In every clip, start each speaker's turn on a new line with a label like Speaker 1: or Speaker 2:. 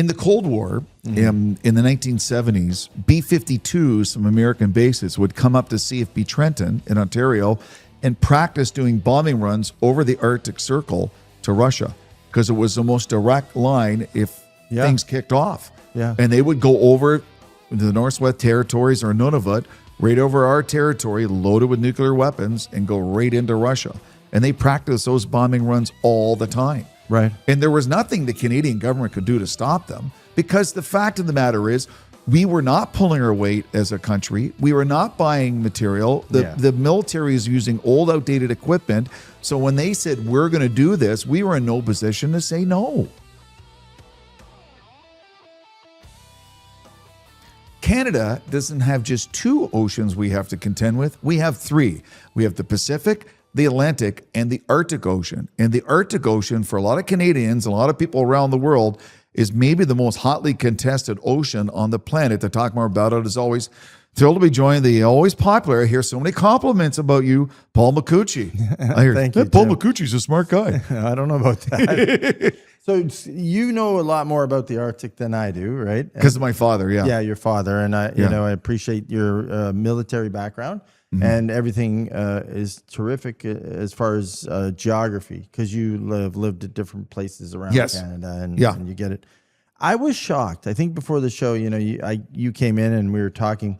Speaker 1: In the Cold War, in the 1970s, B-52s, some American bases, would come up to CFB Trenton in Ontario and practice doing bombing runs over the Arctic Circle to Russia because it was the most direct line if things kicked off.
Speaker 2: Yeah.
Speaker 1: And they would go over the Northwest Territories or Nunavut, right over our territory, loaded with nuclear weapons, and go right into Russia. And they practiced those bombing runs all the time.
Speaker 2: Right.
Speaker 1: And there was nothing the Canadian government could do to stop them because the fact of the matter is we were not pulling our weight as a country. We were not buying material. The military is using old, outdated equipment. So when they said, we're going to do this, we were in no position to say no. Canada doesn't have just two oceans we have to contend with. We have three. We have the Pacific, the Atlantic, and the Arctic Ocean. And the Arctic Ocean, for a lot of Canadians, a lot of people around the world, is maybe the most hotly contested ocean on the planet. To talk more about it, as always, thrilled to be joined. The always popular, I hear so many compliments about you, Paul Micucci. I hear,
Speaker 2: Thank you,
Speaker 1: Paul
Speaker 2: Jim.
Speaker 1: Micucci's a smart guy.
Speaker 2: I don't know about that. So you know a lot more about the Arctic than I do, right?
Speaker 1: Because of my father,
Speaker 2: Yeah, your father. And I appreciate your military background. And everything is terrific as far as geography, because you have lived at different places around Canada, and you get it. I was shocked. I think before the show, you came in and we were talking.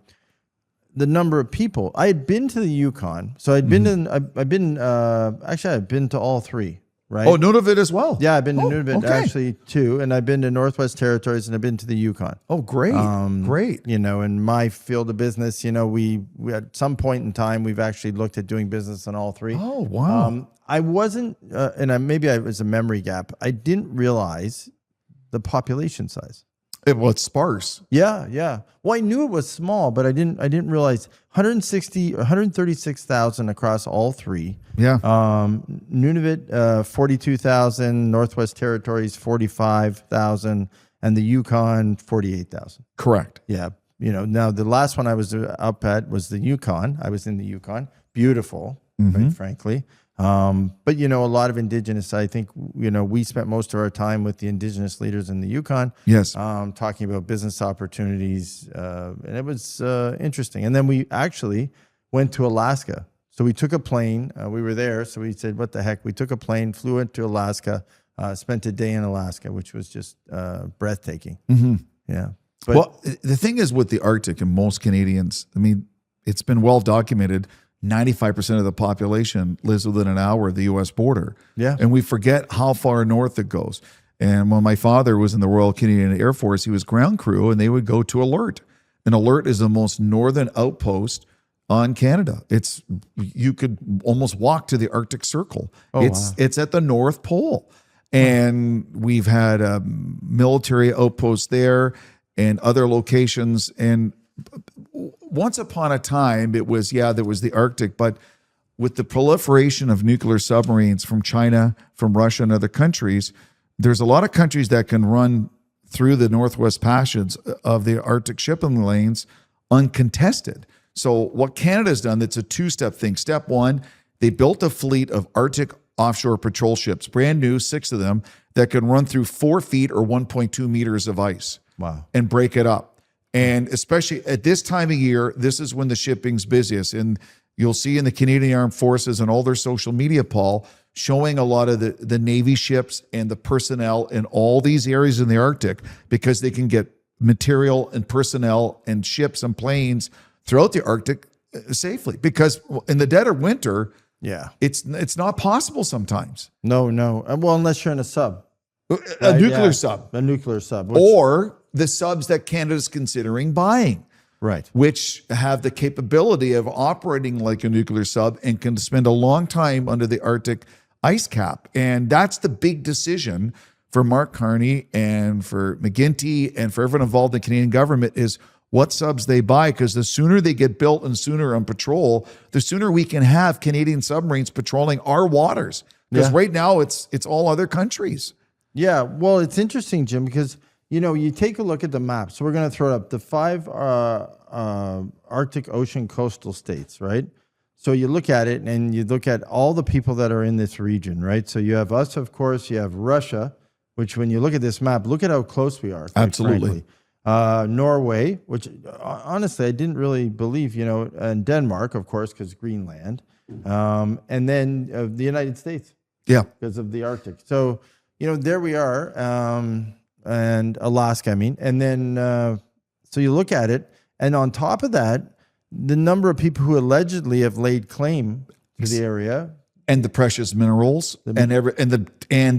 Speaker 2: The number of people. I had been to the Yukon, so I've been I've been to all three. Right.
Speaker 1: Oh, Nunavut as well.
Speaker 2: Yeah, I've been to Nunavut actually too, and I've been to Northwest Territories, and I've been to the Yukon.
Speaker 1: Oh, great, great.
Speaker 2: In my field of business, we at some point in time we've actually looked at doing business on all three.
Speaker 1: Oh, wow.
Speaker 2: I wasn't, maybe I was a memory gap. I didn't realize the population size.
Speaker 1: It's sparse.
Speaker 2: Yeah. Well, I knew it was small, but I didn't realize 136,000 across all three.
Speaker 1: Yeah.
Speaker 2: Nunavut, 42,000, Northwest Territories, 45,000, and the Yukon, 48,000.
Speaker 1: Correct.
Speaker 2: Yeah. Now the last one I was up at was the Yukon. I was in the Yukon. Beautiful, quite frankly. But a lot of Indigenous, I think, we spent most of our time with the Indigenous leaders in the Yukon.
Speaker 1: Yes.
Speaker 2: Talking about business opportunities. And it was interesting. And then we actually went to Alaska. So we took a plane. We were there. So we said, what the heck? We took a plane, flew into Alaska, spent a day in Alaska, which was just breathtaking. Yeah. But,
Speaker 1: well, the thing is with the Arctic and most Canadians, it's been well documented, 95% of the population lives within an hour of the U.S. border.
Speaker 2: Yeah.
Speaker 1: And we forget how far north it goes. And when my father was in the Royal Canadian Air Force, he was ground crew, and they would go to Alert. And Alert is the most northern outpost on Canada. You could almost walk to the Arctic Circle. It's at the North Pole. And we've had a military outpost there and other locations. And once upon a time, there was the Arctic, but with the proliferation of nuclear submarines from China, from Russia, and other countries, there's a lot of countries that can run through the Northwest Passages of the Arctic shipping lanes uncontested. So what Canada's done, that's a two-step thing. Step one, they built a fleet of Arctic offshore patrol ships, brand new, 6 of them, that can run through 4 feet or 1.2 meters of ice.
Speaker 2: Wow.
Speaker 1: And break it up. And especially at this time of year, this is when the shipping's busiest. And you'll see in the Canadian Armed Forces and all their social media, Paul, showing a lot of the Navy ships and the personnel in all these areas in the Arctic, because they can get material and personnel and ships and planes throughout the Arctic safely. Because in the dead of winter, it's not possible sometimes.
Speaker 2: No. Well, unless you're in a sub.
Speaker 1: A nuclear sub.
Speaker 2: A nuclear sub.
Speaker 1: Or the subs that Canada's considering buying.
Speaker 2: Right.
Speaker 1: Which have the capability of operating like a nuclear sub and can spend a long time under the Arctic ice cap. And that's the big decision for Mark Carney and for McGuinty and for everyone involved in the Canadian government is what subs they buy, because the sooner they get built and sooner on patrol, the sooner we can have Canadian submarines patrolling our waters. Because right now it's all other countries.
Speaker 2: Yeah, well, it's interesting, Jim, because you take a look at the map. So we're going to throw it up. The 5 Arctic Ocean coastal states, right? So you look at it and you look at all the people that are in this region, right? So you have us, of course. You have Russia, which when you look at this map, look at how close we are.
Speaker 1: Absolutely.
Speaker 2: Norway, which honestly, I didn't really believe, and Denmark, of course, because Greenland, and then the United States.
Speaker 1: Yeah.
Speaker 2: Because of the Arctic. So, there we are, and Alaska, and then, so you look at it, and on top of that, the number of people who allegedly have laid claim to the area.
Speaker 1: And the precious minerals and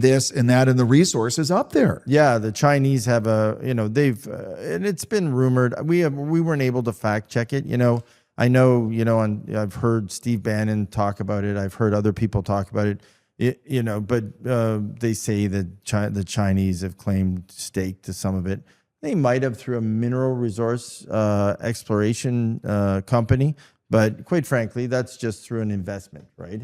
Speaker 1: this and that and the resources up there.
Speaker 2: Yeah, the Chinese have they've and it's been rumored. We weren't able to fact check it. I know, and I've heard Steve Bannon talk about it. I've heard other people talk about it. But they say that the Chinese have claimed stake to some of it. They might have through a mineral resource exploration company, but quite frankly, that's just through an investment, right?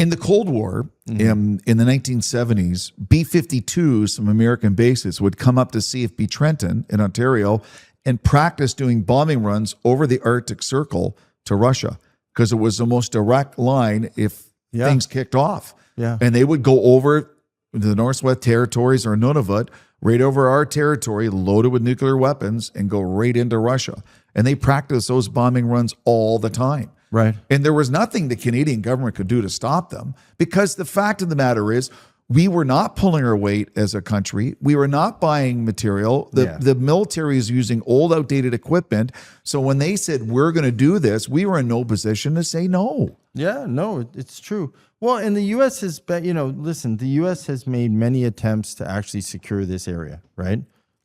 Speaker 1: In the Cold War, in the 1970s, B-52s, some American bases, would come up to CFB Trenton in Ontario and practice doing bombing runs over the Arctic Circle to Russia because it was the most direct line if things kicked off.
Speaker 2: Yeah.
Speaker 1: And they would go over the Northwest Territories or Nunavut, right over our territory, loaded with nuclear weapons, and go right into Russia. And they practice those bombing runs all the time.
Speaker 2: Right.
Speaker 1: And there was nothing the Canadian government could do to stop them because the fact of the matter is we were not pulling our weight as a country. We were not buying material. The military is using old, outdated equipment. So when they said, we're going to do this, we were in no position to say no.
Speaker 2: Yeah, no, it's true. Well, and the U.S. has been, listen, the U.S. has made many attempts to actually secure this area, right?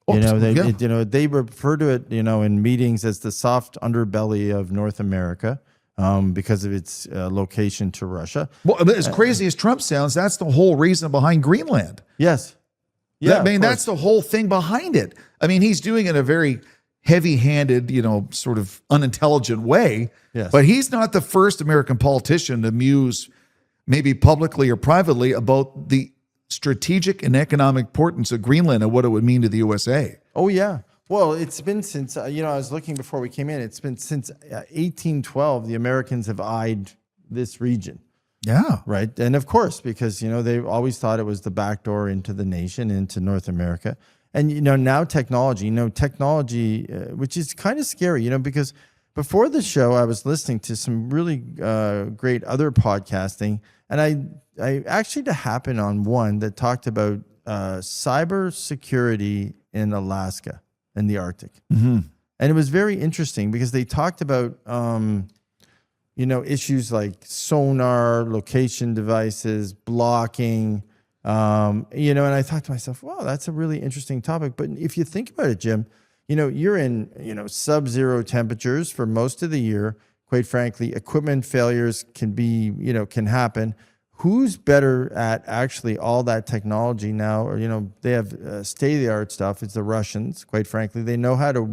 Speaker 2: They refer to it, in meetings as the soft underbelly of North America. Because of its location to Russia.
Speaker 1: Well, as crazy as Trump sounds, that's the whole reason behind Greenland.
Speaker 2: Yes. Yeah.
Speaker 1: That's the whole thing behind it. He's doing it in a very heavy-handed, sort of unintelligent way.
Speaker 2: Yes.
Speaker 1: But he's not the first American politician to muse, maybe publicly or privately, about the strategic and economic importance of Greenland and what it would mean to the USA.
Speaker 2: Oh, yeah. Well, it's been since, I was looking before we came in, it's been since 1812, the Americans have eyed this region.
Speaker 1: Yeah.
Speaker 2: Right. And of course, because, they always thought it was the back door into the nation, into North America. And, now technology, which is kind of scary, because before the show, I was listening to some really great other podcasting. And I actually happened on one that talked about cyber security in Alaska and the Arctic. Mm-hmm. And it was very interesting because they talked about, issues like sonar, location devices, blocking, and I thought to myself, wow, that's a really interesting topic. But if you think about it, Jim, you're in, sub-zero temperatures for most of the year. Quite frankly, equipment failures can happen. Who's better at actually all that technology now? Or they have state-of-the-art stuff. It's the Russians. Quite frankly, they know how to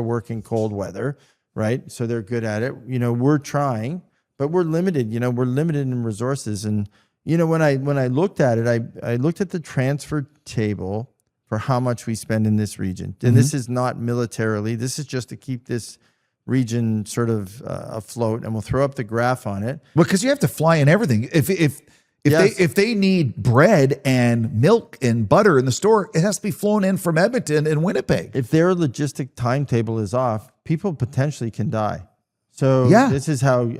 Speaker 2: work in cold weather, right? So they're good at it. We're trying, but we're limited. We're limited in resources. And when I looked at it, I looked at the transfer table for how much we spend in this region. And this is not militarily. This is just to keep this region sort of afloat, and we'll throw up the graph on it.
Speaker 1: Well, because you have to fly in everything. If they need bread and milk and butter in the store, it has to be flown in from Edmonton and Winnipeg.
Speaker 2: If their logistic timetable is off, people potentially can die. So this is how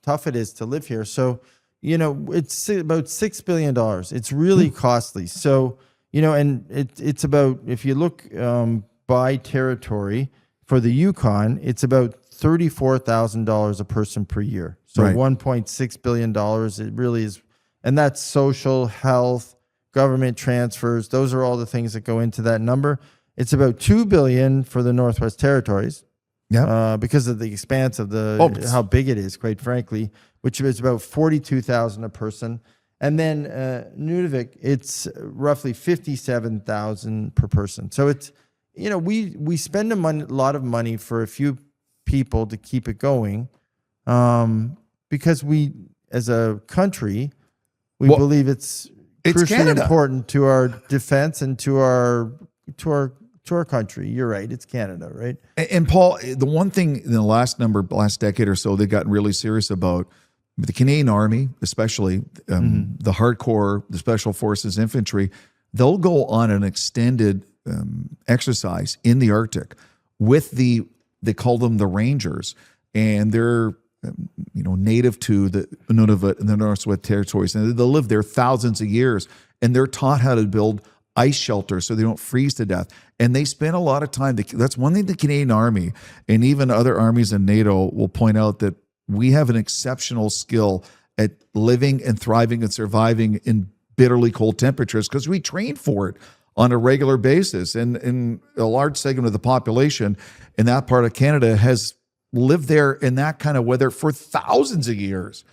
Speaker 2: tough it is to live here. So it's about $6 billion. It's really costly. So and it's about, if you look by territory. For the Yukon, it's about $34,000 a person per year. So $1.6 billion, it really is. And that's social, health, government transfers. Those are all the things that go into that number. It's about $2 billion for the Northwest Territories. Yeah. Because of the expanse of how big it is, quite frankly, which is about $42,000 a person. And then Nunavut, it's roughly $57,000 per person. So it's, we spend a lot of money for a few people to keep it going, because we, as a country, believe it's crucially
Speaker 1: Canada.
Speaker 2: Important to our defense and to our country. You're right. It's Canada, right?
Speaker 1: And Paul, the one thing in the last decade or so, they've gotten really serious about the Canadian Army, especially the hardcore, the Special Forces infantry. they'll go on an extended exercise in the Arctic with they call them the Rangers, and they're native to the Nunavut and the Northwest Territories, and they'll live there thousands of years, and they're taught how to build ice shelters so they don't freeze to death. And they spend a lot of time. That's one thing the Canadian Army and even other armies in NATO will point out, that we have an exceptional skill at living and thriving and surviving in bitterly cold temperatures because we train for it on a regular basis. And a large segment of the population in that part of Canada has lived there in that kind of weather for thousands of years,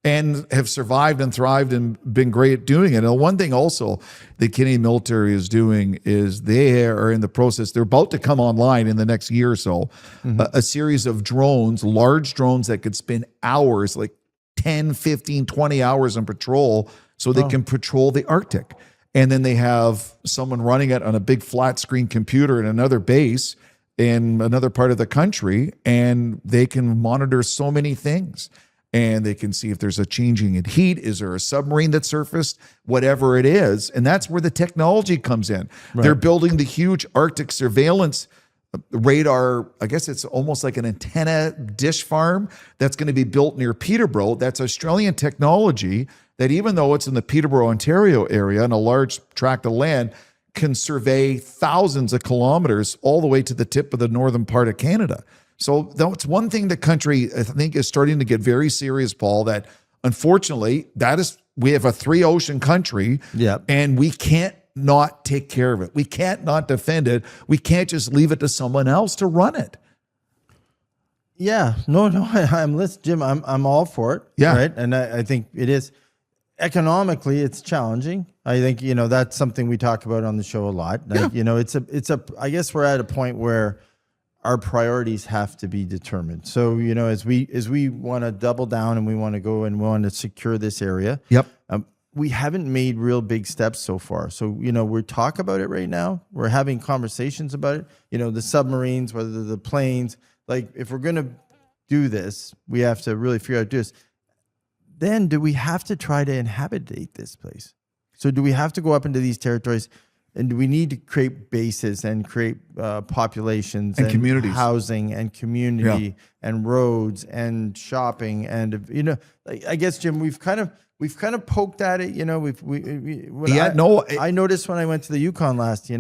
Speaker 1: and have survived and thrived and been great at doing it. And one thing also the Canadian military is doing is they are in the process, they're about to come online in the next year or so, a series of drones, large drones that could spend hours, like 10, 15, 20 hours on patrol, so they can patrol the Arctic. And then they have someone running it on a big flat screen computer in another base in another part of the country, and they can monitor so many things. And they can see if there's a changing in heat. Is there a submarine that surfaced? Whatever it is. And that's where the technology comes in. Right. They're building the huge Arctic surveillance radar. I guess it's almost like an antenna dish farm that's going to be built near Peterborough. That's Australian technology that, even though it's in the Peterborough, Ontario area, on a large tract of land, can survey thousands of kilometers all the way to the tip of the northern part of Canada. So that's one thing the country, I think, is starting to get very serious, Paul, that unfortunately, we have a 3-ocean country, and we can't not take care of it. We can't not defend it. We can't just leave it to someone else to run it.
Speaker 2: Yeah, no, I'm listening, Jim. I'm all for it.
Speaker 1: Yeah.
Speaker 2: Right. And I think it is economically, it's challenging. I think, that's something we talk about on the show a lot.
Speaker 1: Yeah.
Speaker 2: I guess we're at a point where our priorities have to be determined. So, as we want to double down and we want to go and we want to secure this area.
Speaker 1: Yep.
Speaker 2: We haven't made real big steps so far. So, we talk about it right now. We're having conversations about it. The submarines, whether the planes, like if we're going to do this, we have to really figure out how to do this. Then do we have to try to inhabitate this place? So do we have to go up into these territories? And do we need to create bases and create populations
Speaker 1: and communities,
Speaker 2: housing and community and roads and shopping? And I guess, Jim, we've kind of poked at it. I noticed when I went to the Yukon last.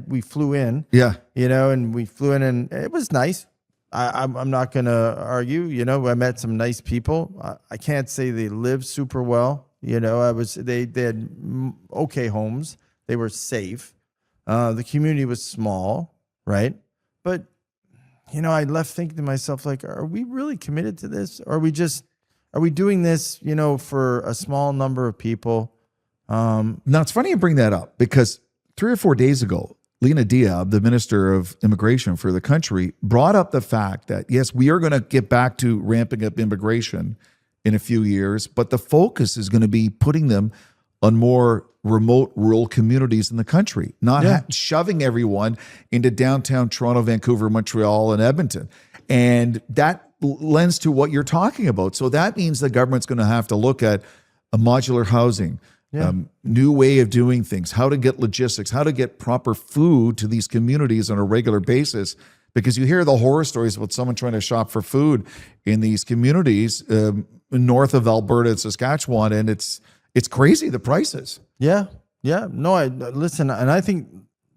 Speaker 2: We flew in.
Speaker 1: Yeah.
Speaker 2: And we flew in, and it was nice. I'm not going to argue. I met some nice people. I can't say they lived super well. They had okay homes. They were safe. The community was small, right? But, I left thinking to myself, like, are we really committed to this? Or are we doing this, for a small number of people?
Speaker 1: Now, it's funny you bring that up, because 3 or 4 days ago, Lena Diab, the Minister of Immigration for the country, brought up the fact that, yes, we are going to get back to ramping up immigration in a few years, but the focus is going to be putting them on more remote rural communities in the country, not shoving everyone into downtown Toronto, Vancouver, Montreal, and Edmonton. And that lends to what you're talking about. So that means the government's going to have to look at a modular housing, new way of doing things, how to get logistics, how to get proper food to these communities on a regular basis. Because you hear the horror stories about someone trying to shop for food in these communities north of Alberta and Saskatchewan, and it's crazy, the prices.
Speaker 2: Yeah. No, listen, and I think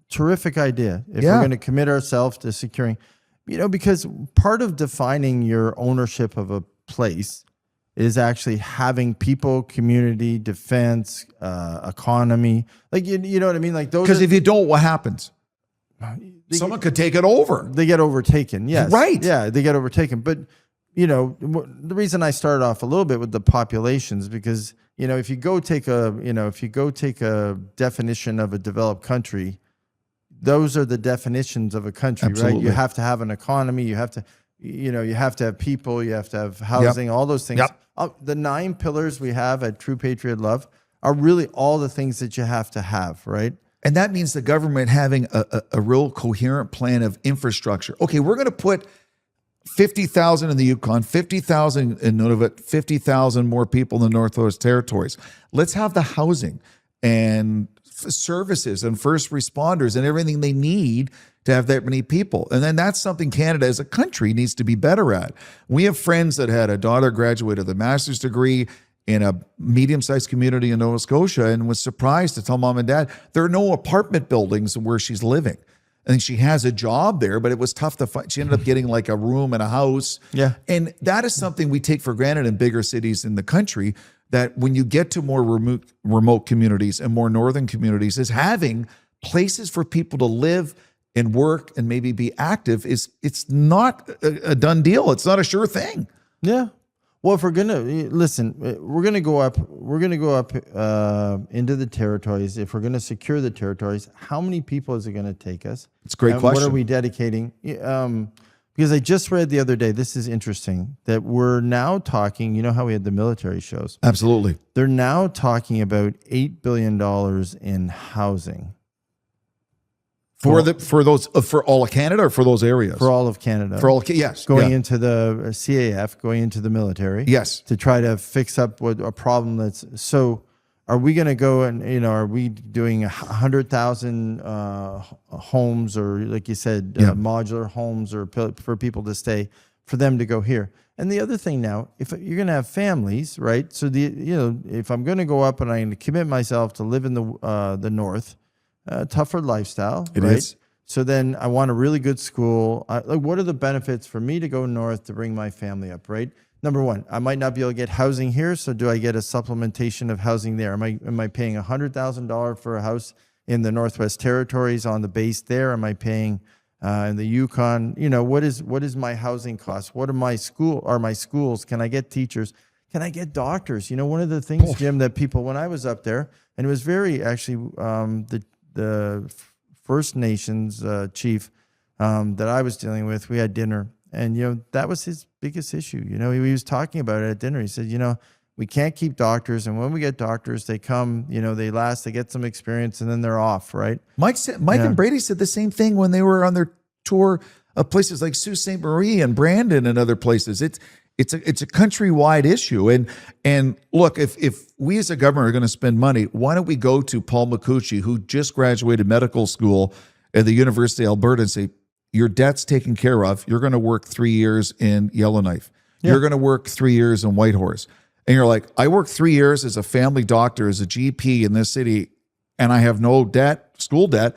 Speaker 2: terrific idea if we're going to commit ourselves to securing, because part of defining your ownership of a place is actually having people, community, defense, economy. Like, you know what I mean? Like those.
Speaker 1: Because if you don't, what happens? Someone could take it over.
Speaker 2: They get overtaken. Yes.
Speaker 1: Right.
Speaker 2: Yeah, they get overtaken. But, the reason I started off a little bit with the populations, because, if you go take a definition of a developed country, those are the definitions of a country,
Speaker 1: Absolutely.
Speaker 2: right? You have to have an economy. You have to, you have to have people. You have to have housing. All those things. The 9 pillars we have at True Patriot Love are really all the things that you have to have, right?
Speaker 1: And that means the government having a real coherent plan of infrastructure. Okay, we're going to put 50,000 in the Yukon, 50,000 in Nunavut, 50,000 more people in the Northwest Territories. Let's have the housing and services and first responders and everything they need to have that many people. And then that's something Canada as a country needs to be better at. We have friends that had a daughter graduate with a master's degree in a medium-sized community in Nova Scotia and was surprised to tell mom and dad there are no apartment buildings where she's living. I think she has a job there, but it was tough to find. She ended up getting like a room in a house.
Speaker 2: Yeah.
Speaker 1: And that is something we take for granted in bigger cities in the country, that when you get to more remote communities and more northern communities, is having places for people to live and work and maybe be active it's not a done deal. It's not a sure thing.
Speaker 2: Yeah. Well, if we're gonna listen, we're gonna go up into the territories. If we're gonna secure the territories, how many people is it gonna take us?
Speaker 1: It's a great question.
Speaker 2: What are we dedicating? Because I just read the other day, this is interesting, that we're now talking, you know how we had the military shows?
Speaker 1: Absolutely.
Speaker 2: They're now talking about $8 billion in housing.
Speaker 1: For all of Canada or for those areas?
Speaker 2: For all of Canada.
Speaker 1: For all, yes.
Speaker 2: Going into the CAF, going into the military.
Speaker 1: Yes.
Speaker 2: To try to fix up a problem that's, so are we going to go and, are we doing 100,000 homes, or like you said, modular homes, or for people to stay, for them to go here? And the other thing now, if you're going to have families, right? So if I'm going to go up and I'm going to commit myself to live in the north, tougher lifestyle,
Speaker 1: it
Speaker 2: right?
Speaker 1: is.
Speaker 2: So then I want a really good school. Like, what are the benefits for me to go north to bring my family up, right? Number one, I might not be able to get housing here, so do I get a supplementation of housing there? Am I paying $100,000 for a house in the Northwest Territories on the base there? Am I paying in the Yukon? What is my housing cost? What are my schools? Can I get teachers? Can I get doctors? One of the things, Jim, that people, when I was up there, and it was very actually the First Nations chief that I was dealing with, we had dinner, and that was his biggest issue. He was talking about it at dinner. He said, we can't keep doctors, and when we get doctors, they come, they last, they get some experience, and then they're off, right?
Speaker 1: Mike and Brady said the same thing when they were on their tour of places like Sault Ste. Marie and Brandon and other places. It's a countrywide issue. And look, if we as a government are going to spend money, why don't we go to Paul Micucci, who just graduated medical school at the University of Alberta, and say, your debt's taken care of. You're going to work 3 years in Yellowknife. Yeah. You're going to work 3 years in Whitehorse. And you're like, I worked 3 years as a family doctor, as a GP in this city, and I have no debt, school debt.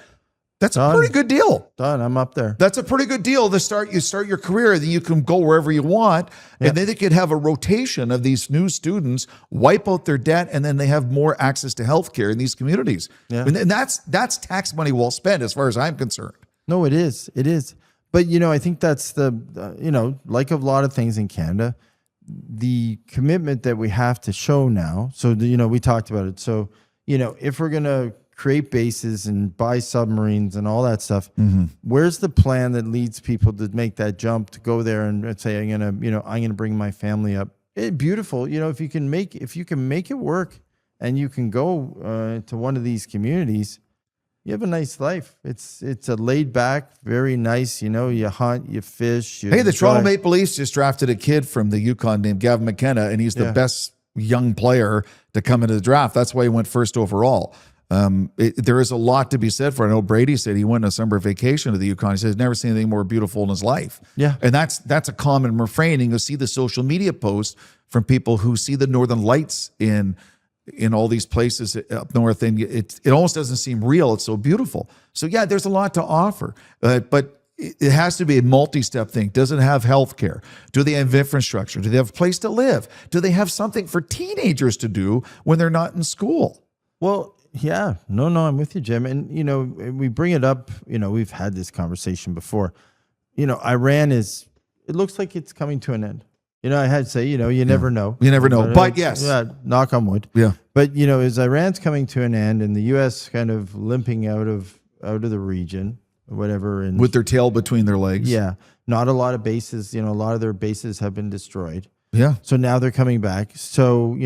Speaker 1: That's a pretty good deal.
Speaker 2: Done. I'm up there.
Speaker 1: That's a pretty good deal to start. You start your career, then you can go wherever you want. Yeah. And then they could have a rotation of these new students, wipe out their debt, and then they have more access to healthcare in these communities. Yeah. And that's tax money well spent as far as I'm concerned.
Speaker 2: No, it is. It is. But, I think that's like a lot of things in Canada, the commitment that we have to show now. So, we talked about it. So, if we're going to create bases and buy submarines and all that stuff, where's the plan that leads people to make that jump, to go there and say, I'm gonna bring my family up? Beautiful. If you can make it work, and you can go to one of these communities, you have a nice life. It's a laid back, very nice. You hunt, you fish.
Speaker 1: Hey, the Toronto Maple Leafs just drafted a kid from the Yukon named Gavin McKenna, and he's the best young player to come into the draft. That's why he went first overall. There is a lot to be said for. I know Brady said he went on a summer vacation to the Yukon. He said he's never seen anything more beautiful in his life. Yeah, and that's a common refrain. And you'll see the social media posts from people who see the Northern Lights in all these places up north, and it almost doesn't seem real. It's so beautiful. So yeah, there's a lot to offer, but it has to be a multi-step thing. Does it have healthcare? Do they have infrastructure? Do they have a place to live? Do they have something for teenagers to do when they're not in school?
Speaker 2: Well, yeah, no, I'm with you, Jim. And, we bring it up, we've had this conversation before. Iran it looks like it's coming to an end. I had to say, you never know.
Speaker 1: You never know. But yes.
Speaker 2: Yeah, knock on wood.
Speaker 1: Yeah.
Speaker 2: But, as Iran's coming to an end and the U.S. kind of limping out of the region, or whatever. And
Speaker 1: with their tail between their legs.
Speaker 2: Yeah. Not a lot of bases, a lot of their bases have been destroyed.
Speaker 1: Yeah.
Speaker 2: So now they're coming back. So,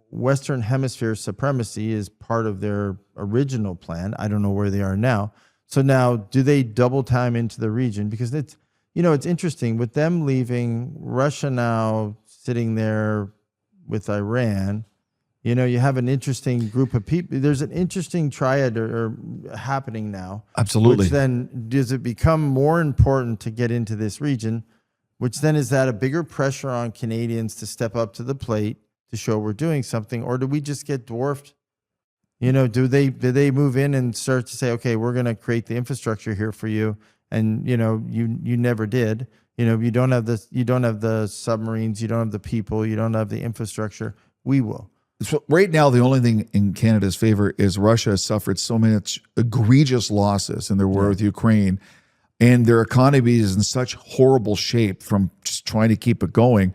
Speaker 2: Western Hemisphere supremacy is part of their original plan. I don't know where they are now. So now, do they double time into the region? Because it's interesting with them leaving, Russia now sitting there with Iran. You have an interesting group of people. There's an interesting triad or happening now.
Speaker 1: Absolutely.
Speaker 2: Which then, does it become more important to get into this region? Which then, is that a bigger pressure on Canadians to step up to the plate to show we're doing something? Or do we just get dwarfed? Do they move in and start to say, okay, we're going to create the infrastructure here for you, and you never did. You don't have the submarines, you don't have the people, you don't have the infrastructure. We will.
Speaker 1: So right now, the only thing in Canada's favor is Russia has suffered so much egregious losses in their war with Ukraine, and their economy is in such horrible shape from just trying to keep it going.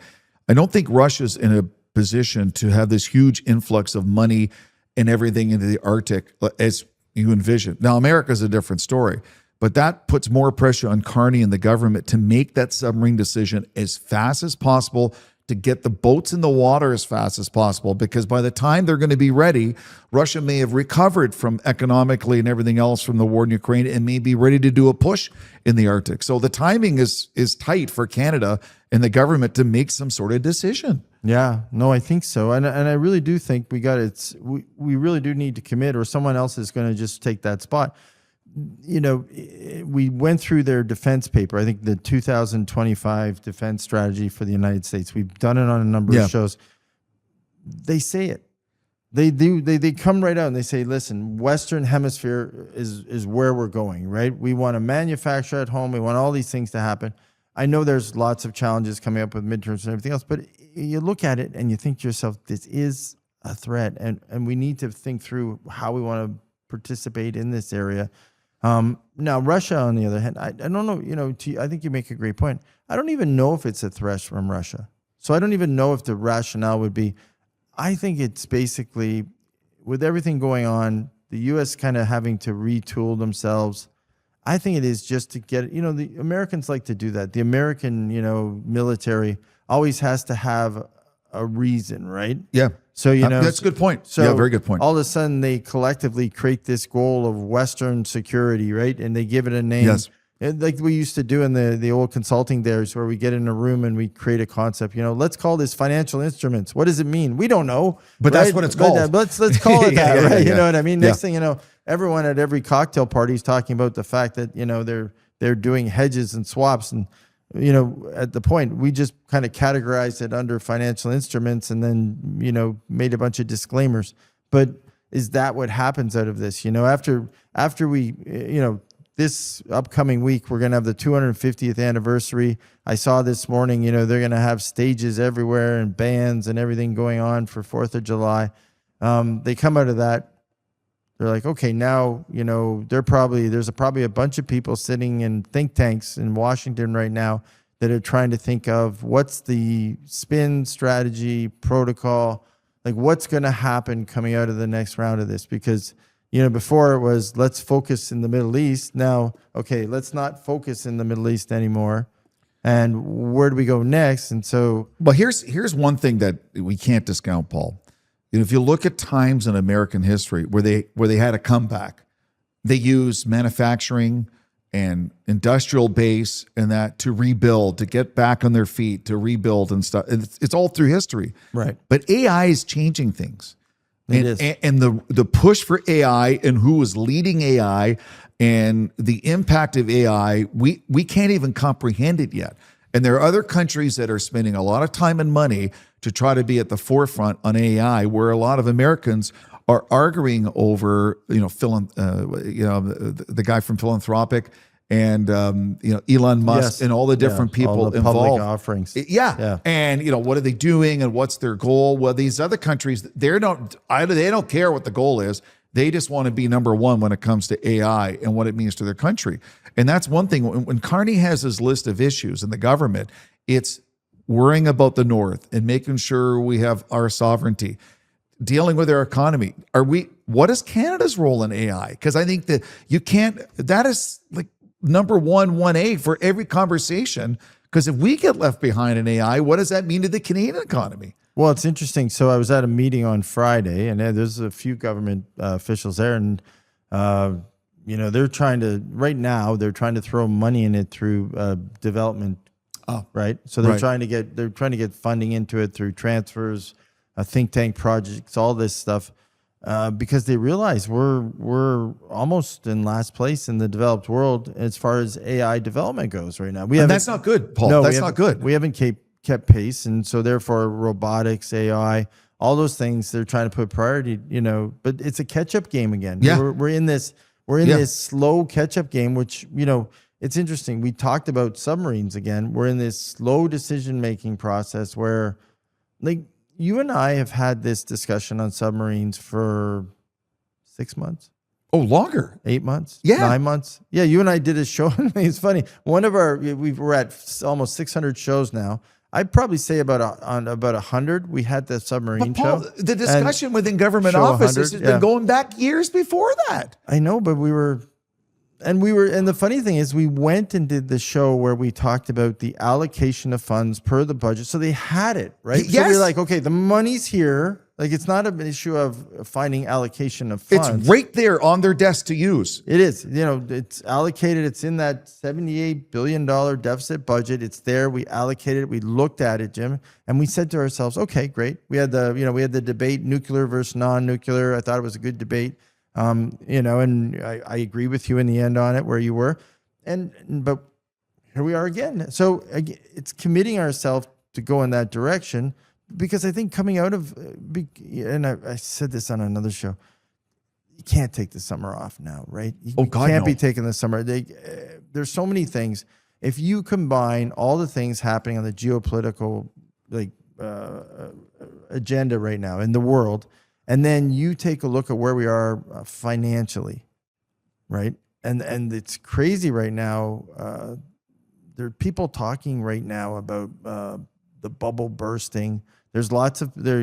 Speaker 1: I don't think Russia's in a position to have this huge influx of money and everything into the Arctic as you envision. Now, America's a different story, but that puts more pressure on Carney and the government to make that submarine decision as fast as possible, to get the boats in the water as fast as possible, because by the time they're going to be ready, Russia may have recovered from economically and everything else from the war in Ukraine and may be ready to do a push in the Arctic. So the timing is tight for Canada and the government to make some sort of decision.
Speaker 2: Yeah, no, I think so. And I really do think we really do need to commit, or someone else is going to just take that spot. We went through their defense paper. I think the 2025 defense strategy for the United States. We've done it on a number of shows. They say it. They do. They come right out and they say, listen, Western Hemisphere is where we're going, right? We want to manufacture at home. We want all these things to happen. I know there's lots of challenges coming up with midterms and everything else, but you look at it and you think to yourself, this is a threat, and we need to think through how we want to participate in this area. Now, Russia, on the other hand, I don't know, I think you make a great point. I don't even know if it's a threat from Russia. So I don't even know if the rationale would be, I think it's basically, with everything going on, the U.S. kind of having to retool themselves. I think it is just to get, the Americans like to do that. The American, military always has to have a reason, right?
Speaker 1: Yeah.
Speaker 2: So,
Speaker 1: that's a good point. So yeah, very good point.
Speaker 2: All of a sudden they collectively create this goal of Western security, right? And they give it a name.
Speaker 1: Yes.
Speaker 2: Like we used to do in the old consulting days, where we get in a room and we create a concept, let's call this financial instruments. What does it mean? We don't know.
Speaker 1: But
Speaker 2: right?
Speaker 1: that's what it's called.
Speaker 2: Let's call it that, right? You know what I mean? Next thing you know, everyone at every cocktail party is talking about the fact that, they're doing hedges and swaps. And, at the point, we just kind of categorized it under financial instruments and then, made a bunch of disclaimers. But is that what happens out of this? After we, this upcoming week, we're going to have the 250th anniversary. I saw this morning, they're going to have stages everywhere and bands and everything going on for 4th of July. They come out of that. They're like, okay, now, there's probably a bunch of people sitting in think tanks in Washington right now that are trying to think of what's the spin strategy, protocol, like what's going to happen coming out of the next round of this. Because, before it was, let's focus in the Middle East. Now, okay, let's not focus in the Middle East anymore. And where do we go next? And so,
Speaker 1: but here's one thing that we can't discount, Paul. If you look at times in American history where they had a comeback, they used manufacturing and industrial base and that to rebuild, to get back on their feet, to rebuild and stuff. It's all through history.
Speaker 2: Right.
Speaker 1: But AI is changing things.
Speaker 2: It is.
Speaker 1: And the push for AI and who is leading AI and the impact of AI, we can't even comprehend it yet. And there are other countries that are spending a lot of time and money to try to be at the forefront on AI, where a lot of Americans are arguing over, the guy from Philanthropic and Elon Musk and all the different people
Speaker 2: all the
Speaker 1: involved.
Speaker 2: Public offerings.
Speaker 1: Yeah. And what are they doing and what's their goal? Well, these other countries, they don't care what the goal is. They just want to be number one when it comes to AI and what it means to their country. And that's one thing. When Carney has his list of issues in the government, it's worrying about the North and making sure we have our sovereignty, dealing with our economy. What is Canada's role in AI? Because I think that is like number 1A for every conversation. Because if we get left behind in AI, what does that mean to the Canadian economy?
Speaker 2: Well, it's interesting. So I was at a meeting on Friday, and there's a few government officials there, and they're trying to throw money in it through development. Oh, right. So they're trying to get funding into it through transfers, think tank projects, all this stuff, because they realize we're almost in last place in the developed world as far as AI development goes right now.
Speaker 1: And that's not good, Paul. No, that's not good.
Speaker 2: We haven't kept pace, and so therefore robotics, AI, all those things they're trying to put priority. But it's a catch-up game again.
Speaker 1: Yeah.
Speaker 2: We're in this slow catch-up game, which it's interesting. We talked about submarines again. We're in this slow decision-making process where, like, you and I have had this discussion on submarines for 6 months.
Speaker 1: Oh, longer.
Speaker 2: 8 months.
Speaker 1: Yeah.
Speaker 2: 9 months. Yeah. You and I did a show. It's funny. We're at almost 600 shows now. I'd probably say about 100. We had the submarine
Speaker 1: Paul,
Speaker 2: show.
Speaker 1: the discussion within government offices has been going back years before that.
Speaker 2: I know, but and the funny thing is we went and did the show where we talked about the allocation of funds per the budget. So they had it, right?
Speaker 1: Yes.
Speaker 2: So we're like, okay, the money's here. Like, it's not an issue of finding allocation of funds.
Speaker 1: It's right there on their desk to use.
Speaker 2: It is. It's allocated. It's in that $78 billion deficit budget. It's there. We allocated it. We looked at it, Jim, and we said to ourselves, okay, great. We had the debate, nuclear versus non-nuclear. I thought it was a good debate. And I agree with you in the end on it where you were. But here we are again. So it's committing ourselves to go in that direction. Because I think coming out of, and I said this on another show, you can't take the summer off now, right? You can't be taking the summer. There's so many things. If you combine all the things happening on the geopolitical agenda right now in the world, and then you take a look at where we are financially, right? And it's crazy right now. There are people talking right now about the bubble bursting. There's lots of the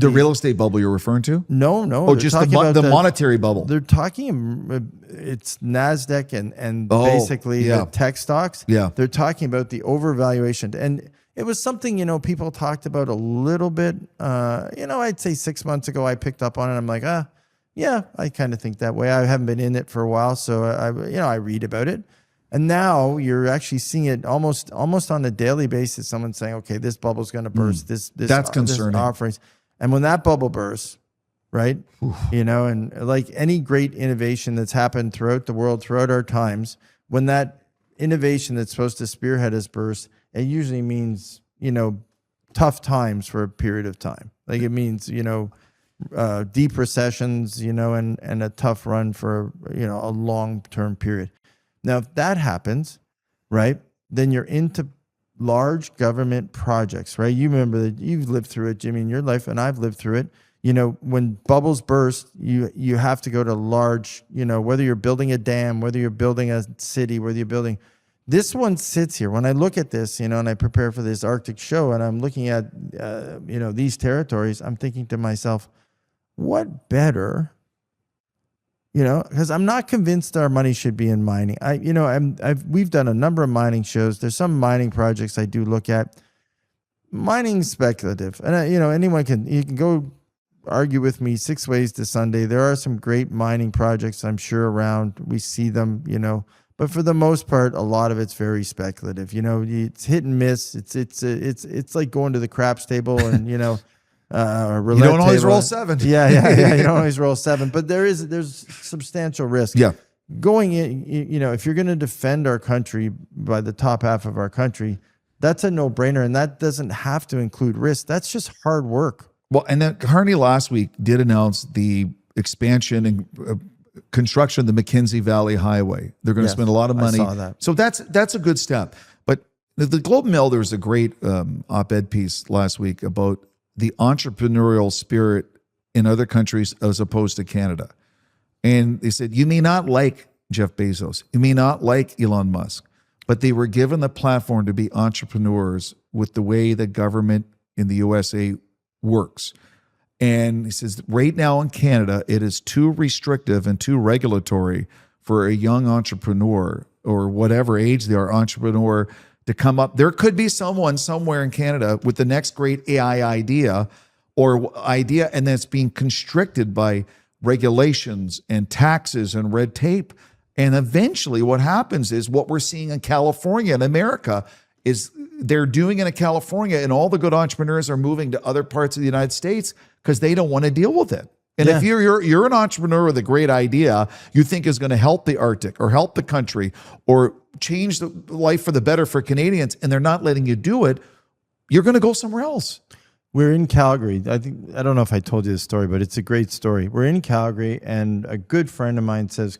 Speaker 1: real estate bubble you're referring to?
Speaker 2: No.
Speaker 1: Oh, just the monetary bubble.
Speaker 2: They're talking, it's NASDAQ and basically the tech stocks.
Speaker 1: Yeah.
Speaker 2: They're talking about the overvaluation. And it was something, people talked about a little bit. I'd say 6 months ago, I picked up on it. I'm like, yeah, I kind of think that way. I haven't been in it for a while. So I read about it. And now you're actually seeing it almost on a daily basis. Someone saying, "Okay, this bubble's going to burst." That's
Speaker 1: concerning.
Speaker 2: Offerings, and when that bubble bursts, right? Oof. And like any great innovation that's happened throughout the world, throughout our times, when that innovation that's supposed to spearhead us bursts, it usually means tough times for a period of time. Like it means deep recessions, and a tough run for a long-term period. Now, if that happens, right, then you're into large government projects, right? You remember that you've lived through it, Jimmy, in your life, and I've lived through it. When bubbles burst, you have to go to large, whether you're building a dam, whether you're building a city, whether you're building. This one sits here. When I look at this, and I prepare for this Arctic show, and I'm looking at, these territories, I'm thinking to myself, what better? Because I'm not convinced our money should be in mining. We've done a number of mining shows. There's some mining projects I do look at. Mining's speculative, and anyone can go argue with me 6 ways to Sunday. There are some great mining projects I'm sure around. We see them, but for the most part, a lot of it's very speculative. It's hit and miss. It's like going to the craps table and
Speaker 1: you don't always roll 7.
Speaker 2: Yeah. You don't always roll 7, but there's substantial risk.
Speaker 1: Yeah.
Speaker 2: Going in, if you're going to defend our country by the top half of our country, that's a no-brainer, and that doesn't have to include risk. That's just hard work.
Speaker 1: Well, and then Carney last week did announce the expansion and construction of the McKenzie Valley Highway. They're going to spend a lot of money.
Speaker 2: I saw that.
Speaker 1: So that's a good step. But the Globe and Mail, there was a great op-ed piece last week about the entrepreneurial spirit in other countries as opposed to Canada. And they said, you may not like Jeff Bezos, you may not like Elon Musk, but they were given the platform to be entrepreneurs with the way the government in the USA works. And he says, right now in Canada, it is too restrictive and too regulatory for a young entrepreneur or whatever age they are, entrepreneur, to come up. There could be someone somewhere in Canada with the next great AI idea, and that's being constricted by regulations and taxes and red tape. And eventually what happens is what we're seeing in California and America is they're doing it in California, and all the good entrepreneurs are moving to other parts of the United States because they don't want to deal with it. And if you're an entrepreneur with a great idea you think is going to help the Arctic or help the country or change the life for the better for Canadians, and they're not letting you do it, you're going to go somewhere else.
Speaker 2: We're in Calgary. I don't know if I told you this story, but it's a great story. We're in Calgary, and a good friend of mine says,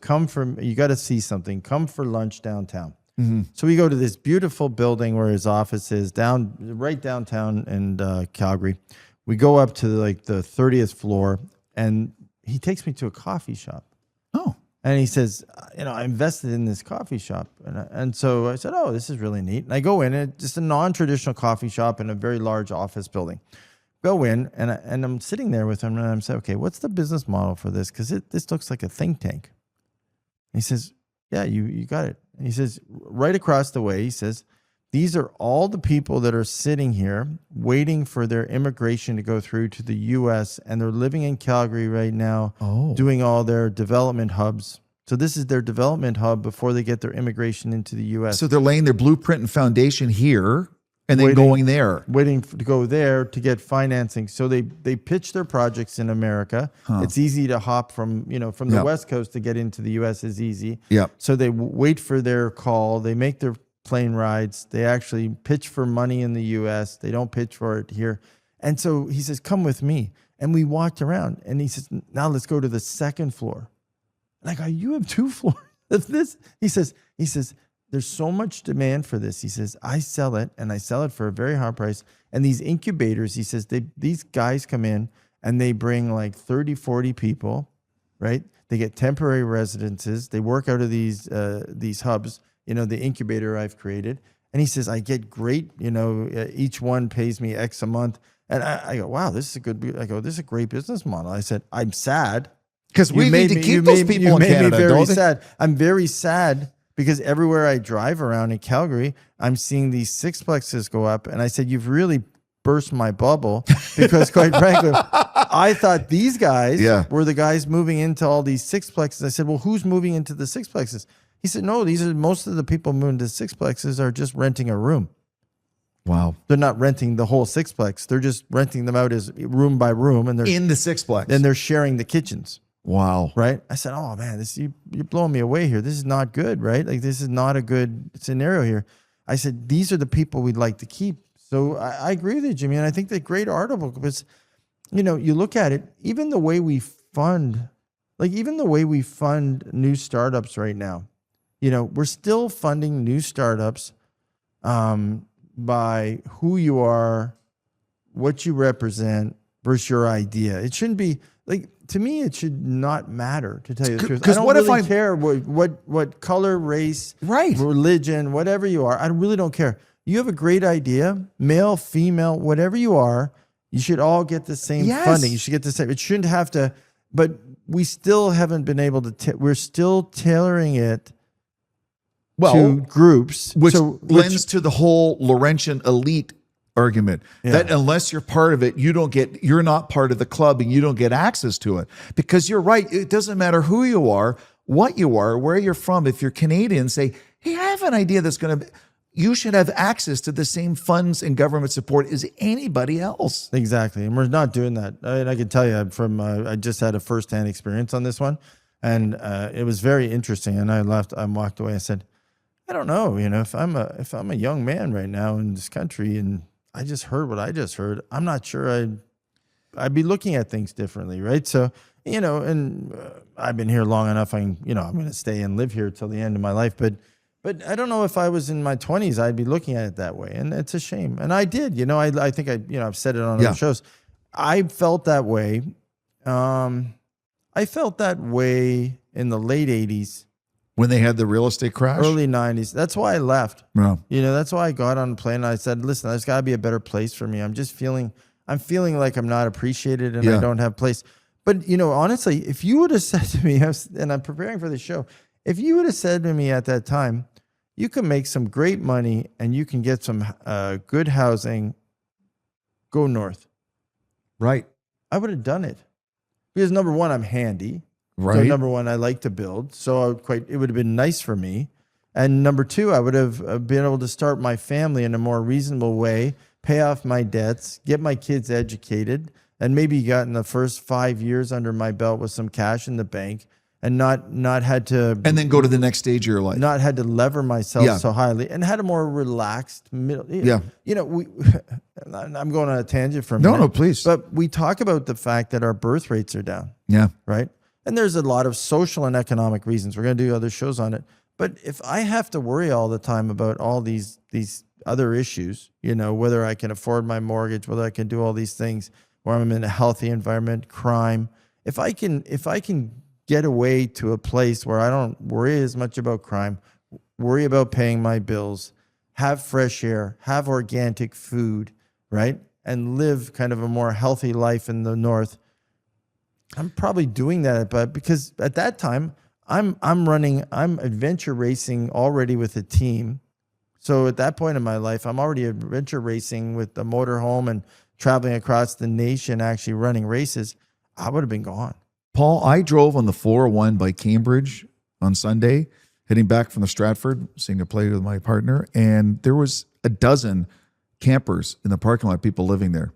Speaker 2: you got to see something. Come for lunch downtown. Mm-hmm. So we go to this beautiful building where his office is right downtown in Calgary. We go up to like the 30th floor, and he takes me to a coffee shop.
Speaker 1: Oh.
Speaker 2: And he says, I invested in this coffee shop. And so I said, oh, this is really neat. And I go in, and it's just a non-traditional coffee shop in a very large office building. Go in, and I'm sitting there with him, and I'm saying, okay, what's the business model for this? Because this looks like a think tank. And he says, yeah, you got it. And he says, right across the way, he says, these are all the people that are sitting here waiting for their immigration to go through to the U.S., and they're living in Calgary right now, doing all their development hubs. So this is their development hub before they get their immigration into the U.S.
Speaker 1: So they're laying their blueprint and foundation here, and then going there.
Speaker 2: Waiting to go there to get financing. So they pitch their projects in America. It's easy to hop from the West Coast to get into the U.S. is easy.
Speaker 1: Yeah.
Speaker 2: So they wait for their call. They make their plane rides. They actually pitch for money in the U.S. They don't pitch for it here. And so he says, come with me. And we walked around, and he says, now let's go to the second floor. Like, you have 2 floors of this? He says, there's so much demand for this. He says, I sell it, and I sell it for a very high price. And these incubators, he says, these guys come in, and they bring like 30, 40 people, right? They get temporary residences. They work out of these hubs, the incubator I've created. And he says, I get great, each one pays me X a month. And I go, wow, this is a great business model. I said, I'm sad.
Speaker 1: Because we need to keep those people in Canada.
Speaker 2: Me very sad. I'm very sad because everywhere I drive around in Calgary, I'm seeing these sixplexes go up. And I said, you've really burst my bubble because quite frankly, I thought these guys were the guys moving into all these sixplexes. I said, well, who's moving into the sixplexes? He said, no, most of the people moving to sixplexes are just renting a room.
Speaker 1: Wow.
Speaker 2: They're not renting the whole sixplex. They're just renting them out as room by room. And they're
Speaker 1: in the sixplex.
Speaker 2: And they're sharing the kitchens.
Speaker 1: Wow.
Speaker 2: Right? I said, oh man, you're blowing me away here. This is not good, right? Like, this is not a good scenario here. I said, these are the people we'd like to keep. So I agree with you, Jimmy. And I think that great article, because, you look at it, even the way we fund new startups right now, we're still funding new startups by who you are, what you represent versus your idea. It shouldn't be like, to me, it should not matter, to tell you the truth. I don't really care what color, race, religion, whatever you are. I really don't care. You have a great idea, male, female, whatever you are, you should all get the same funding. You should get the same. It shouldn't have to, but we still haven't been able to, we're still tailoring it to groups.
Speaker 1: Which lends to the whole Laurentian elite argument that unless you're part of it, you're not part of the club and you don't get access to it. Because you're right. It doesn't matter who you are, what you are, where you're from. If you're Canadian, say, hey, I have an idea that's going to, you should have access to the same funds and government support as anybody else.
Speaker 2: Exactly. And we're not doing that. I can tell you I just had a firsthand experience on this one, and it was very interesting. And I walked away. I said, I don't know, if I'm a young man right now in this country and I just heard what I just heard, I'm not sure I'd be looking at things differently, right? So, and I've been here long enough. I'm going to stay and live here till the end of my life. But I don't know if I was in my 20s, I'd be looking at it that way, and it's a shame. And I did, I think I've said it on other shows. I felt that way. I felt that way in the late 80s.
Speaker 1: When they had the real estate crash?
Speaker 2: Early 90s. That's why I left.
Speaker 1: Yeah.
Speaker 2: That's why I got on a plane and I said, listen, there's got to be a better place for me. I'm feeling like I'm not appreciated and I don't have place. But, honestly, if you would have said to me, and I'm preparing for the show, if you would have said to me at that time, you can make some great money and you can get some good housing, go north.
Speaker 1: Right.
Speaker 2: I would have done it. Because number one, I'm handy.
Speaker 1: Right.
Speaker 2: So number one, I like to build. So it would have been nice for me. And number two, I would have been able to start my family in a more reasonable way, pay off my debts, get my kids educated, and maybe gotten the first 5 years under my belt with some cash in the bank, and not had to,
Speaker 1: and then go to the next stage of your life.
Speaker 2: not had to lever myself so highly, and had a more relaxed middle. You know, I'm going on a tangent for a minute.
Speaker 1: No, please.
Speaker 2: But we talk about the fact that our birth rates are down.
Speaker 1: Yeah.
Speaker 2: Right. And there's a lot of social and economic reasons. We're going to do other shows on it. But if I have to worry all the time about all these other issues, you know, whether I can afford my mortgage, whether I can do all these things, where I'm in a healthy environment, crime, if I can get away to a place where I don't worry as much about crime, worry about paying my bills, have fresh air, have organic food, right? And live kind of a more healthy life in the north, I'm probably doing that. But because at that time, I'm adventure racing already with a team. So at that point in my life, I'm already adventure racing with the motorhome and traveling across the nation, actually running races. I would have been gone.
Speaker 1: Paul, I drove on the 401 by Cambridge on Sunday, heading back from the Stratford, seeing a play with my partner, and there was a dozen campers in the parking lot, people living there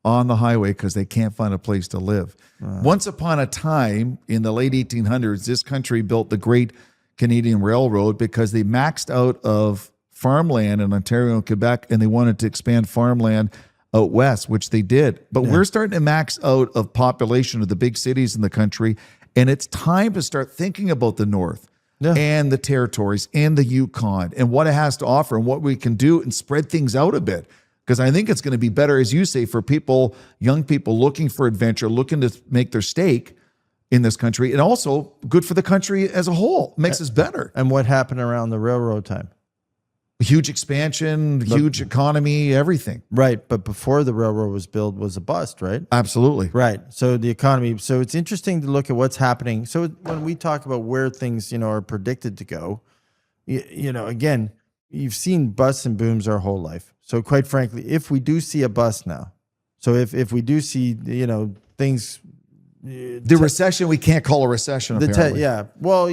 Speaker 1: on the highway because they can't find a place to live. Once upon a time, in the late 1800s, this country built the Great Canadian Railroad because they maxed out of farmland in Ontario and Quebec, and they wanted to expand farmland out west, which they did. But we're starting to max out of population of the big cities in the country, and it's time to start thinking about the North and the territories and the Yukon and what it has to offer and what we can do and spread things out a bit. Because I think it's going to be better, as you say, for people, young people looking for adventure, looking to make their stake in this country, and also good for the country as a whole. Makes us better.
Speaker 2: And what happened around the railroad time?
Speaker 1: Huge expansion, huge economy, everything.
Speaker 2: Right. But before the railroad was built was a bust, right?
Speaker 1: Absolutely.
Speaker 2: Right. So the economy, so it's interesting to look at what's happening. So when we talk about where things, are predicted to go, again, you've seen busts and booms our whole life. So quite frankly, if we do see a bust now, so if we do see, things...
Speaker 1: The recession, we can't call a recession, apparently.
Speaker 2: Well,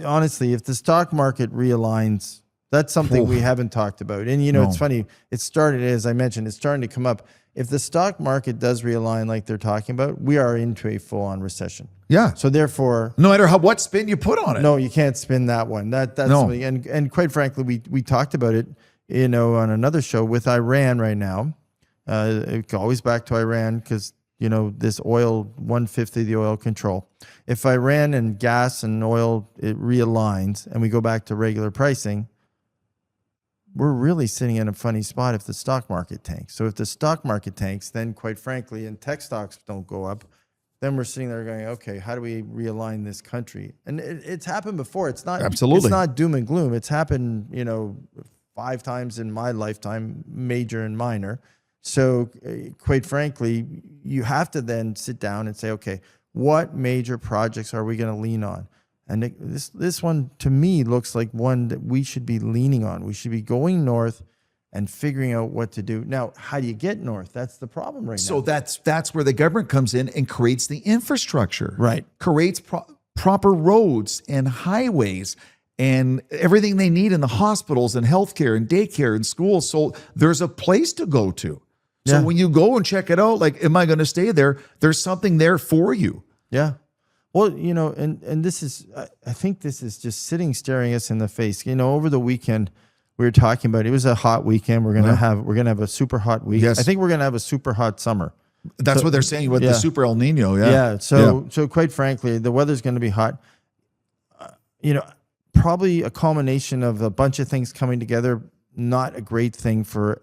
Speaker 2: honestly, if the stock market realigns, that's something we haven't talked about. And, it's funny. It started, as I mentioned, it's starting to come up. If the stock market does realign like they're talking about, we are into a full-on recession.
Speaker 1: Yeah.
Speaker 2: So therefore...
Speaker 1: No matter what spin you put on it.
Speaker 2: No, you can't spin that one. That's something, and quite frankly, we talked about it, on another show with Iran right now. It always back to Iran because... this oil, 1/5 of the oil control. If Iran and gas and oil, it realigns and we go back to regular pricing, we're really sitting in a funny spot if the stock market tanks. So if the stock market tanks, then quite frankly, and tech stocks don't go up, then we're sitting there going, okay, how do we realign this country? And it's happened before. It's not
Speaker 1: Absolutely.
Speaker 2: It's not doom and gloom. It's happened, 5 times in my lifetime, major and minor. So quite frankly, you have to then sit down and say, okay, what major projects are we going to lean on? And this one, to me, looks like one that we should be leaning on. We should be going north and figuring out what to do. Now, how do you get north? That's the problem right now.
Speaker 1: So that's where the government comes in and creates the infrastructure.
Speaker 2: Right.
Speaker 1: Creates proper roads and highways and everything they need in the hospitals and healthcare and daycare and schools. So there's a place to go to. So when you go and check it out, like, am I going to stay there? There's something there for you.
Speaker 2: Yeah. Well, and this is, I think this is just staring us in the face. Over the weekend, we were talking about, it was a hot weekend. We're going to have a super hot week.
Speaker 1: Yes.
Speaker 2: I think we're going to have a super hot summer.
Speaker 1: That's what they're saying with the super El Nino.
Speaker 2: Yeah. So quite frankly, the weather's going to be hot. Probably a culmination of a bunch of things coming together. Not a great thing for,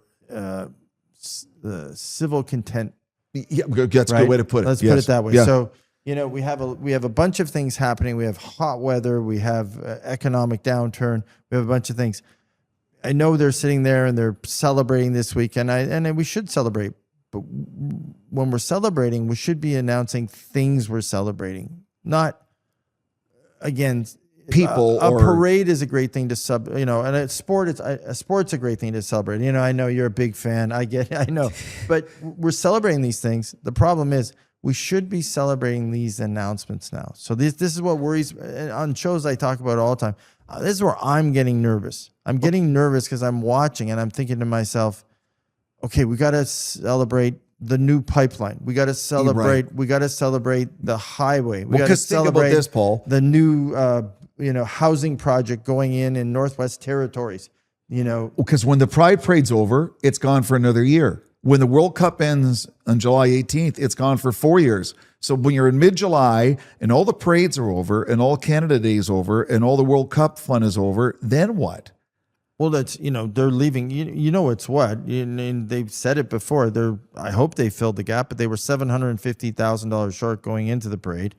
Speaker 2: the civil content.
Speaker 1: Yeah, that's a good way to put it.
Speaker 2: Let's put it that way. Yeah. So, we have a bunch of things happening. We have hot weather. We have economic downturn. We have a bunch of things. I know they're sitting there and they're celebrating this weekend, and we should celebrate. But when we're celebrating, we should be announcing things we're celebrating, not, again, people. A parade is a great thing to and a sport's a great thing to celebrate. I know you're a big fan. I know, but we're celebrating these things. The problem is we should be celebrating these announcements now. So this is what worries on shows I talk about all the time. this is where I'm getting nervous. I'm getting nervous because I'm watching and I'm thinking to myself, okay, we got to celebrate the new pipeline. We got to celebrate. Right. We got to celebrate the highway. We got to celebrate
Speaker 1: think about this, Paul.
Speaker 2: The new, housing project going in Northwest Territories.
Speaker 1: Because when the Pride Parade's over, it's gone for another year. When the World Cup ends on July 18th, it's gone for 4 years. So when you're in mid-July and all the parades are over and all Canada Day is over and all the World Cup fun is over, then what?
Speaker 2: Well, that's, they're leaving. It's what? And they've said it before. I hope they filled the gap, but they were $750,000 short going into the parade.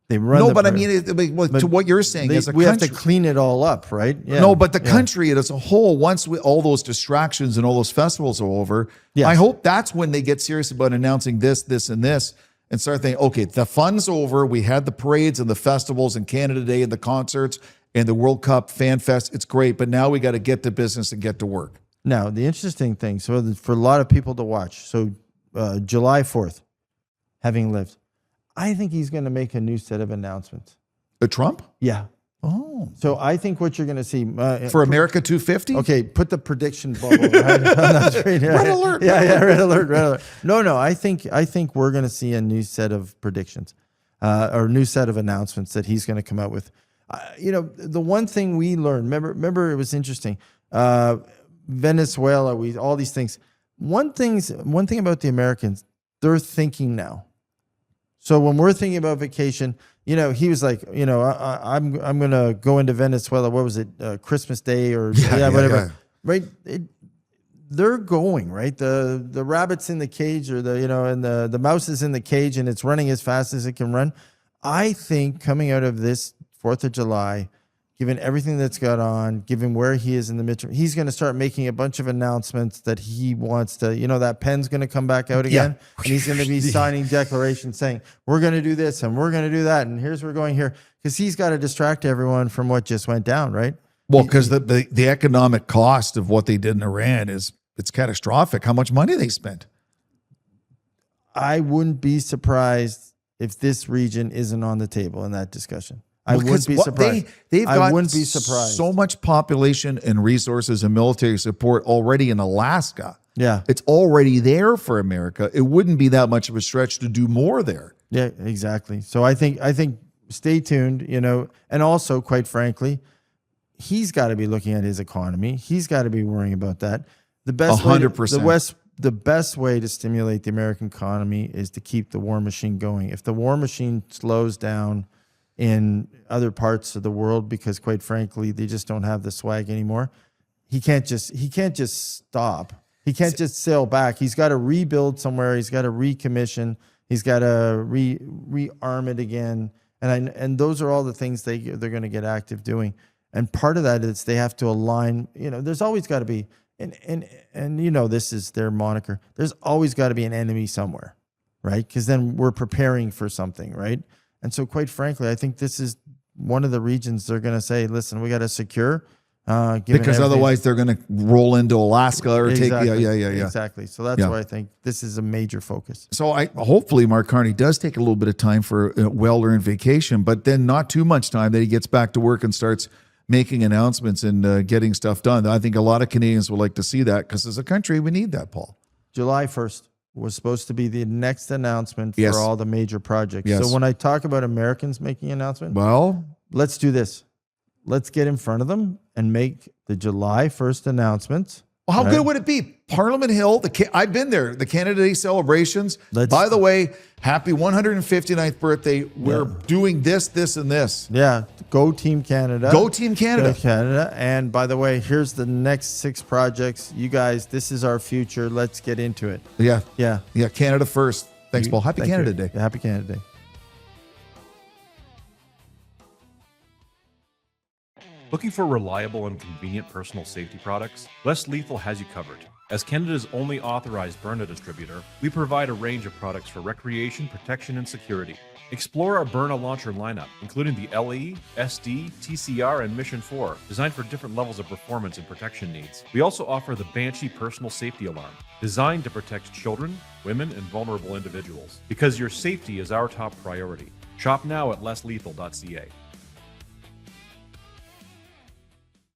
Speaker 2: They run
Speaker 1: no,
Speaker 2: the
Speaker 1: but
Speaker 2: parade.
Speaker 1: I mean, to what you're saying,
Speaker 2: we have to clean it all up, right?
Speaker 1: Yeah. No, but the country as a whole, once all those distractions and all those festivals are over, yes. I hope that's when they get serious about announcing this, and this, and start thinking, okay, the fun's over. We had the parades and the festivals and Canada Day and the concerts and the World Cup Fan Fest. It's great, but now we got to get to business and get to work.
Speaker 2: Now, the interesting thing, so for a lot of people to watch, so July 4th, having lived, I think he's going to make a new set of announcements.
Speaker 1: Trump?
Speaker 2: Yeah.
Speaker 1: Oh.
Speaker 2: So I think what you're going to see...
Speaker 1: for America 250?
Speaker 2: Okay, put the prediction bubble. Right?
Speaker 1: Red alert.
Speaker 2: Yeah, red alert. No, I think we're going to see a new set of predictions or a new set of announcements that he's going to come out with. The one thing we learned, remember it was interesting, Venezuela, all these things. One thing about the Americans, they're thinking now. So when we're thinking about vacation, he was like, I'm going to go into Venezuela. What was it? Christmas Day or whatever. Yeah. Right. They're going, right. The rabbit's in the cage or and the mouse is in the cage and it's running as fast as it can run. I think coming out of this 4th of July, given everything that's got on, given where he is in the midterm, he's going to start making a bunch of announcements that he wants to, that pen's going to come back out again. Yeah. And he's going to be signing declarations saying, we're going to do this and we're going to do that. And here's we're going here. Because he's got to distract everyone from what just went down, right?
Speaker 1: Well, because the economic cost of what they did in Iran it's catastrophic. How much money they spent.
Speaker 2: I wouldn't be surprised if this region isn't on the table in that discussion. I wouldn't be surprised.
Speaker 1: I wouldn't be surprised. So much population and resources and military support already in Alaska.
Speaker 2: Yeah.
Speaker 1: It's already there for America. It wouldn't be that much of a stretch to do more there.
Speaker 2: Yeah, exactly. So I think stay tuned, and also, quite frankly, he's got to be looking at his economy. He's got to be worrying about that. The best
Speaker 1: 100%.
Speaker 2: The best way to stimulate the American economy is to keep the war machine going. If the war machine slows down in other parts of the world, because quite frankly, they just don't have the swag anymore, he can't just stop. He can't just sail back. He's got to rebuild somewhere. He's got to recommission. He's got to rearm it again. And those are all the things they're going to get active doing. And part of that is they have to align. There's always got to be, and this is their moniker. There's always got to be an enemy somewhere, right? Because then we're preparing for something, right? And so, quite frankly, I think this is one of the regions they're going to say, listen, we got to secure.
Speaker 1: Because otherwise they're going to roll into Alaska or
Speaker 2: exactly.
Speaker 1: take, yeah.
Speaker 2: Exactly. So that's why I think this is a major focus.
Speaker 1: So hopefully Mark Carney does take a little bit of time for a well-earned vacation, but then not too much time that he gets back to work and starts making announcements and getting stuff done. I think a lot of Canadians would like to see that because as a country, we need that, Paul.
Speaker 2: July 1st. Was supposed to be the next announcement
Speaker 1: yes.
Speaker 2: for all the major projects.
Speaker 1: Yes.
Speaker 2: So when I talk about Americans making announcements,
Speaker 1: well,
Speaker 2: let's do this. Let's get in front of them and make the July 1st announcements.
Speaker 1: Well, how good would it be? Parliament Hill, I've been there, the Canada Day celebrations. By the way, happy 159th birthday. We're doing this, and this.
Speaker 2: Yeah. Go Team Canada.
Speaker 1: Go Team Canada.
Speaker 2: Go Canada. And by the way, here's the next 6 projects. You guys, this is our future. Let's get into it.
Speaker 1: Yeah.
Speaker 2: Yeah.
Speaker 1: Yeah. Canada first. Thanks, Paul. Happy Canada Day.
Speaker 2: Happy Canada Day.
Speaker 3: Looking for reliable and convenient personal safety products? Less Lethal has you covered. As Canada's only authorized Byrna distributor, we provide a range of products for recreation, protection, and security. Explore our Byrna launcher lineup, including the LE, SD, TCR, and Mission 4, designed for different levels of performance and protection needs. We also offer the Banshee personal safety alarm, designed to protect children, women, and vulnerable individuals. Because your safety is our top priority. Shop now at lesslethal.ca.